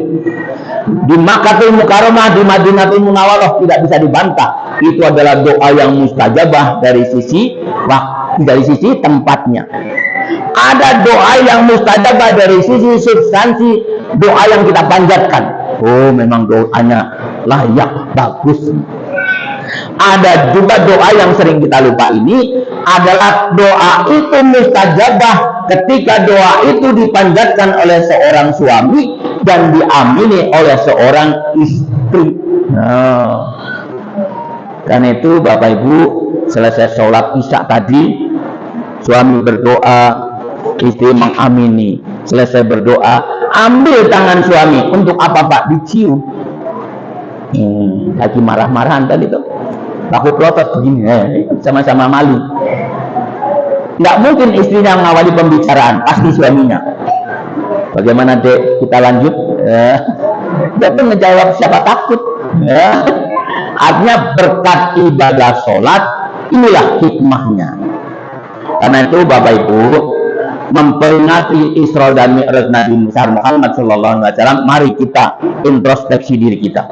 Di Makkahul Mukarramah, di Madinatul Munawwarah, tidak bisa dibantah. Itu adalah doa yang mustajabah dari sisi waktu, dari sisi tempatnya. Ada doa yang mustajabah dari sisi substansi, doa yang kita panjatkan. Oh, memang doanya layak, bagus. Ada juga doa yang sering kita lupa, ini adalah doa itu mustajabah ketika doa itu dipanjatkan oleh seorang suami dan diamini oleh seorang istri. Nah, karena itu Bapak Ibu, selesai sholat isya tadi, suami berdoa, istri mengamini. Selesai berdoa, ambil tangan suami. Untuk apa Pak? Dicium. Lagi marah-marahan tadi tuh, aku protes begini, sama-sama malu. Nggak mungkin istrinya mengawali pembicaraan, pasti suaminya. Bagaimana Dek, kita lanjut? Dia pun ngejawab, siapa takut? Artinya berkat ibadah sholat, inilah hikmahnya. Karena itu Bapak Ibu, memperingati Isra dan Mi'raj Nabi Muhammad SAW, mari kita introspeksi diri kita.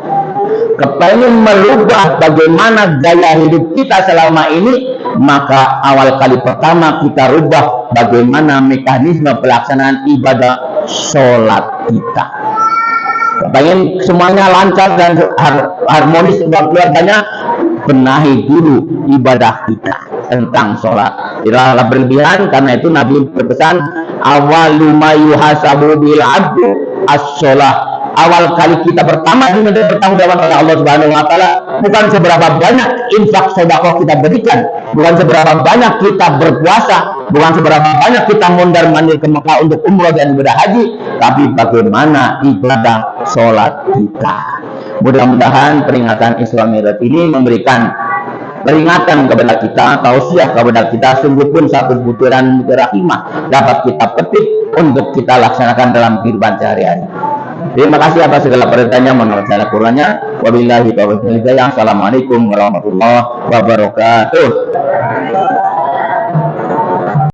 Kepengen merubah bagaimana gaya hidup kita selama ini, maka awal kali pertama kita rubah bagaimana mekanisme pelaksanaan ibadah sholat kita. Kepengen semuanya lancar dan harmonis buat keluarganya, benahi dulu ibadah kita tentang sholat. Tidaklah berlebihan, karena itu Nabi berpesan, awalu ma yuhasabu bil abdu as-sholah. Awal kali kita pertama diminta pertanggungjawaban oleh Allah Subhanahu Wa Taala bukan seberapa banyak infak sedekah kita berikan, bukan seberapa banyak kita berpuasa, bukan seberapa banyak kita mondar-mandir ke Mekah untuk umrah dan ibadah haji, tapi bagaimana ibadah sholat kita. Mudah-mudahan peringatan Isra Mi'raj ini memberikan peringatan kepada kita, tausiah kepada kita, sungguh pun satu butiran hikmah dapat kita petik untuk kita laksanakan dalam kehidupan sehari-hari. Terima kasih atas segala perhatiannya, menurut saya kurangnya. Wabillahi taufiq wal hidayah. Assalamualaikum warahmatullahi wabarakatuh.